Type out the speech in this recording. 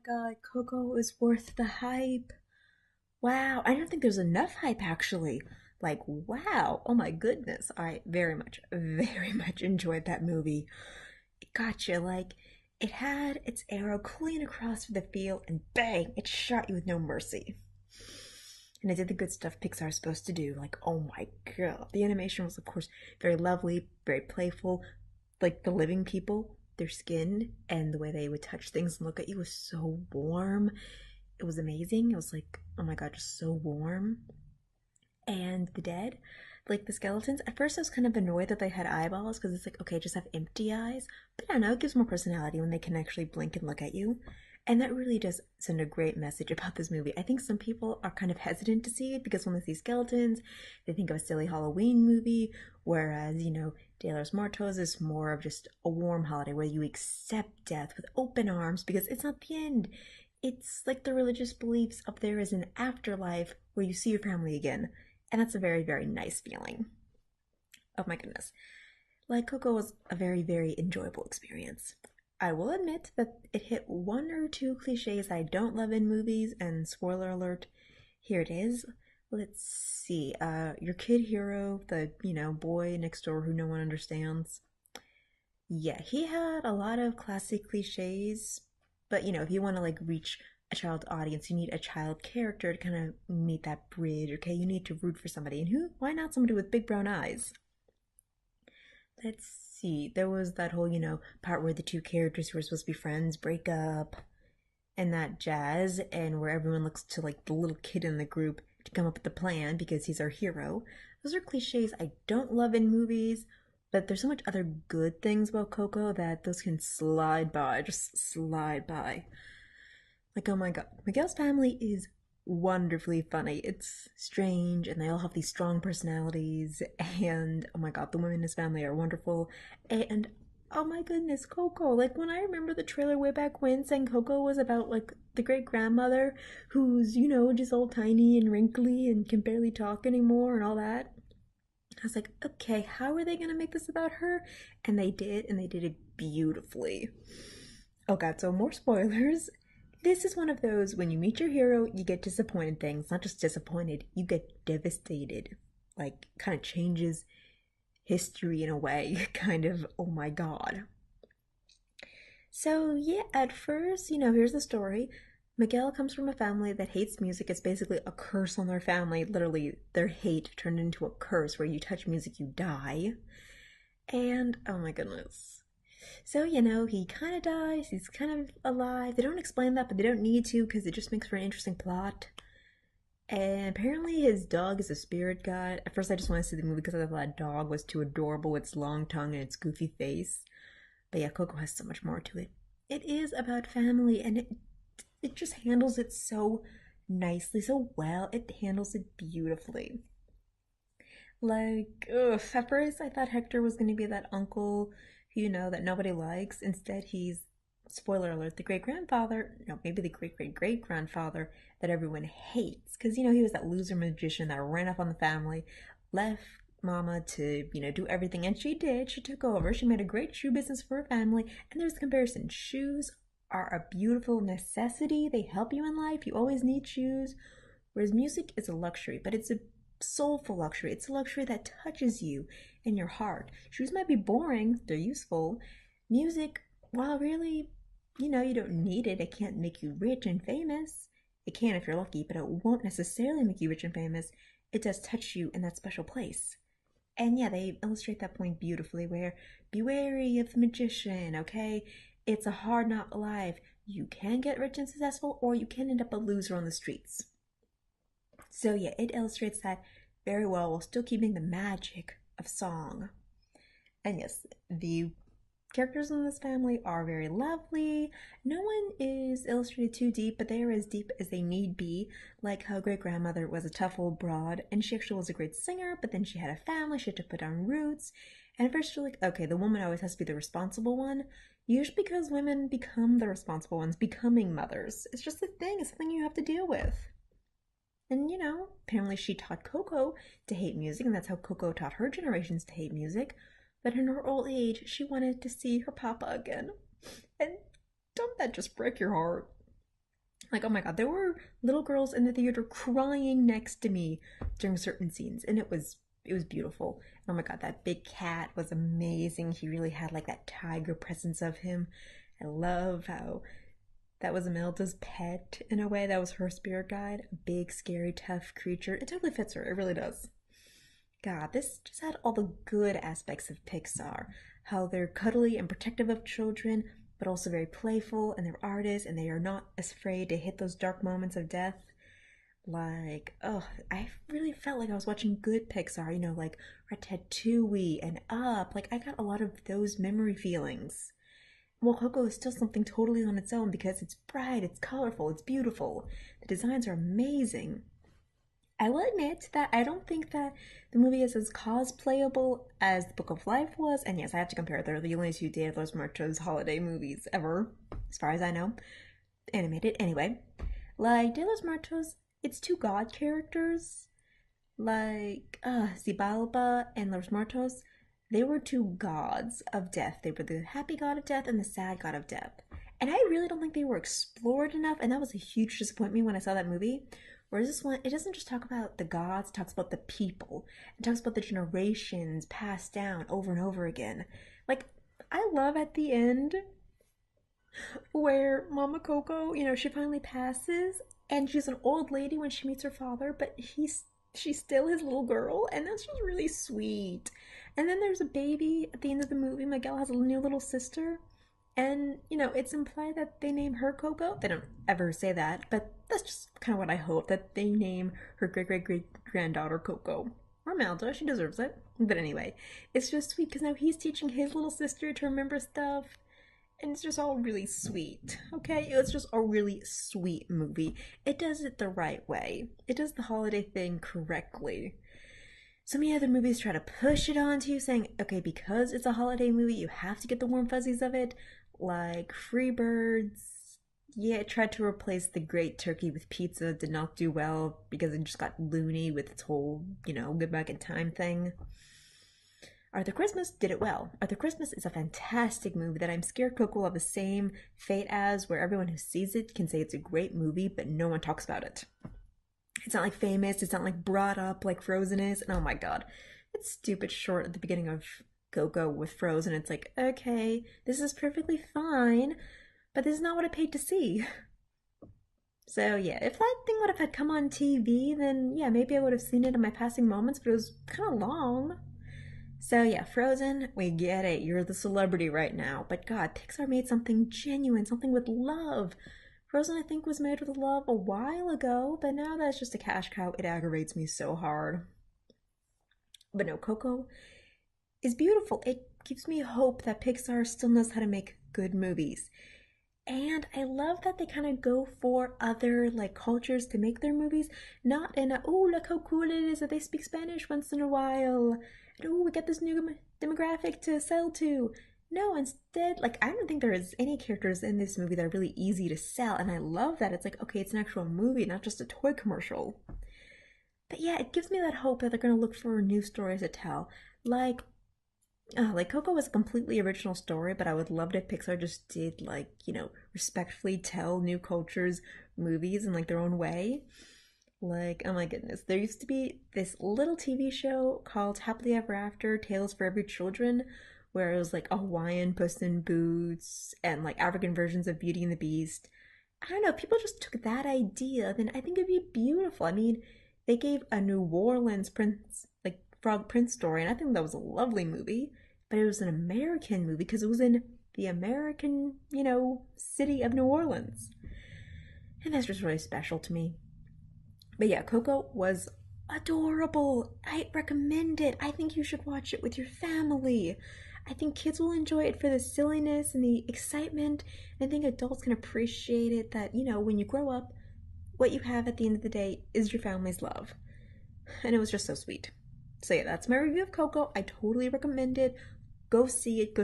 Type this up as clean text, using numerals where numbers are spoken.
God, Coco is worth the hype. Wow, I don't think there's enough hype actually. Like, wow, oh my goodness. I very much enjoyed that movie. It got you, like, it had its arrow clean across the field and bang, it shot you with no mercy. And it did the good stuff Pixar's supposed to do. Like, oh my god. The animation was, of course, very lovely, very playful. Like, the living people, their skin and the way they would touch things and look at you was so warm. It was amazing. It was like, oh my god, just so warm. And the dead, like the skeletons, at first I was kind of annoyed that they had eyeballs because it's like, okay, just have empty eyes. But I don't know, it gives more personality when they can actually blink and look at you. And that really does send a great message about this movie. I think some people are kind of hesitant to see it because when they see skeletons, they think of a silly Halloween movie, whereas, De los Muertos is more of just a warm holiday where you accept death with open arms because it's not the end. It's like the religious beliefs of there is an afterlife where you see your family again. And that's a very, very nice feeling. Oh my goodness. Like, Coco was a very, very enjoyable experience. I will admit that it hit one or two cliches I don't love in movies, and spoiler alert, here it is. Let's see. Your kid hero, the, boy next door who no one understands. Yeah, he had a lot of classic cliches, but if you want to like reach a child audience, you need a child character to kind of meet that bridge, okay? You need to root for somebody. And why not somebody with big brown eyes? Let's see. There was that whole, part where the two characters who were supposed to be friends break up and that jazz, and where everyone looks to like the little kid in the group to come up with the plan because he's our hero. Those are cliches I don't love in movies, but there's so much other good things about Coco that those can slide by, just slide by. Like, oh my god, Miguel's family is wonderfully funny. It's strange, and they all have these strong personalities, and oh my god, the women in his family are wonderful. And oh my goodness, Coco. Like, when I remember the trailer way back when saying Coco was about, like, the great grandmother who's, just all tiny and wrinkly and can barely talk anymore and all that. I was like, okay, how are they gonna make this about her? And they did it beautifully. Oh god, so more spoilers. This is one of those when you meet your hero, you get disappointed things. Not just disappointed, you get devastated. Like, kind of changes history in a way. Kind of, oh my god. So, yeah, at first, here's the story. Miguel comes from a family that hates music. It's basically a curse on their family. Literally, their hate turned into a curse where you touch music, you die. And, oh my goodness. So, he kind of dies, he's kind of alive. They don't explain that, but they don't need to because it just makes for an interesting plot. And apparently his dog is a spirit guide. At first I just wanted to see the movie because I thought that dog was too adorable with its long tongue and its goofy face. But yeah, Coco has so much more to it. It is about family, and it just handles it so nicely, so well. It handles it beautifully. Like, ugh, at first I thought Hector was going to be that uncle, that nobody likes. Instead, he's, spoiler alert, the great grandfather, no, maybe the great great great grandfather that everyone hates. Because, he was that loser magician that ran up on the family, left Mama to, do everything. And she did. She took over. She made a great shoe business for her family. And there's the comparison. Shoes are a beautiful necessity. They help you in life. You always need shoes. Whereas music is a luxury, but it's a soulful luxury. It's a luxury that touches you in your heart. Shoes might be boring, they're useful. Music, while really, you don't need it, it can't make you rich and famous. It can if you're lucky, but it won't necessarily make you rich and famous. It does touch you in that special place. And yeah, they illustrate that point beautifully where be wary of the magician, okay? It's a hard knock life. You can get rich and successful, or you can end up a loser on the streets. So yeah, it illustrates that very well while still keeping the magic of song. And yes, the characters in this family are very lovely. No one is illustrated too deep, but they are as deep as they need be. Like how great grandmother was a tough old broad, and she actually was a great singer, but then she had a family, she had to put down roots. And at first you're like, okay, the woman always has to be the responsible one. Usually because women become the responsible ones, becoming mothers. It's just a thing, it's something you have to deal with. And apparently she taught Coco to hate music, and that's how Coco taught her generations to hate music. But in her old age, she wanted to see her papa again. And don't that just break your heart? Like, oh my god, there were little girls in the theater crying next to me during certain scenes, and it was beautiful. Oh my god, that big cat was amazing. He really had like that tiger presence of him. I love how that was Imelda's pet in a way. That was her spirit guide. A big, scary, tough creature. It totally fits her. It really does. God, this just had all the good aspects of Pixar. How they're cuddly and protective of children, but also very playful, and they're artists, and they are not afraid to hit those dark moments of death. Like, oh, I really felt like I was watching good Pixar, like Ratatouille and Up. Like, I got a lot of those memory feelings. Well, Coco is still something totally on its own because it's bright, it's colorful, it's beautiful. The designs are amazing. I will admit that I don't think that the movie is as cosplayable as The Book of Life was, and yes, I have to compare. They're the only two De los Muertos holiday movies ever, as far as I know, animated. Anyway, like De los Muertos, it's two god characters, like Xibalba and Los Muertos. They were two gods of death. They were the happy god of death and the sad god of death. And I really don't think they were explored enough, and that was a huge disappointment when I saw that movie. Whereas this one, it doesn't just talk about the gods, it talks about the people. It talks about the generations passed down over and over again. Like, I love at the end where Mama Coco, she finally passes and she's an old lady when she meets her father, but she's still his little girl, and that's just really sweet. And then there's a baby at the end of the movie. Miguel has a new little sister, and, it's implied that they name her Coco. They don't ever say that, but that's just kind of what I hope, that they name her great great great granddaughter Coco. Or Malta, she deserves it. But anyway, it's just sweet because now he's teaching his little sister to remember stuff. And it's just all really sweet, okay? It's just a really sweet movie. It does it the right way. It does the holiday thing correctly. So many other movies try to push it onto you, saying, okay, because it's a holiday movie, you have to get the warm fuzzies of it. Like Freebirds. Yeah, it tried to replace The Great Turkey with Pizza, did not do well because it just got loony with its whole, good back in time thing. Arthur Christmas did it well. Arthur Christmas is a fantastic movie that I'm scared Coco will have the same fate as, where everyone who sees it can say it's a great movie, but no one talks about it. It's not like famous, it's not like brought up like Frozen is, and oh my god, it's stupid short at the beginning of Coco with Frozen. It's like, okay, this is perfectly fine, but this is not what I paid to see. So yeah, if that thing would have had come on TV, then yeah, maybe I would have seen it in my passing moments, but it was kind of long. So yeah, Frozen, we get it. You're the celebrity right now. But God, Pixar made something genuine, something with love. Frozen, I think, was made with love a while ago, but now that's just a cash cow. It aggravates me so hard. But no, Coco is beautiful. It gives me hope that Pixar still knows how to make good movies. And I love that they kind of go for other like cultures to make their movies, not in a, oh, look how cool it is that they speak Spanish once in a while. Oh, we get this new demographic to sell to. No, instead, like, I don't think there is any characters in this movie that are really easy to sell, and I love that. It's like, okay, it's an actual movie, not just a toy commercial. But yeah, it gives me that hope that they're gonna look for new stories to tell. Like Coco was a completely original story, but I would love it if Pixar just did, like, respectfully tell new cultures movies in like their own way. Like, oh my goodness. There used to be this little TV show called Happily Ever After, Tales for Every Children, where it was like a Hawaiian Puss in Boots and like African versions of Beauty and the Beast. I don't know, if people just took that idea, then I think it'd be beautiful. I mean, they gave a New Orleans Prince, like Frog Prince story, and I think that was a lovely movie, but it was an American movie because it was in the American, city of New Orleans. And that's just really special to me. But yeah, Coco was adorable. I recommend it. I think you should watch it with your family. I think kids will enjoy it for the silliness and the excitement. And I think adults can appreciate it that, when you grow up, what you have at the end of the day is your family's love. And it was just so sweet. So yeah, that's my review of Coco. I totally recommend it. Go see it. Go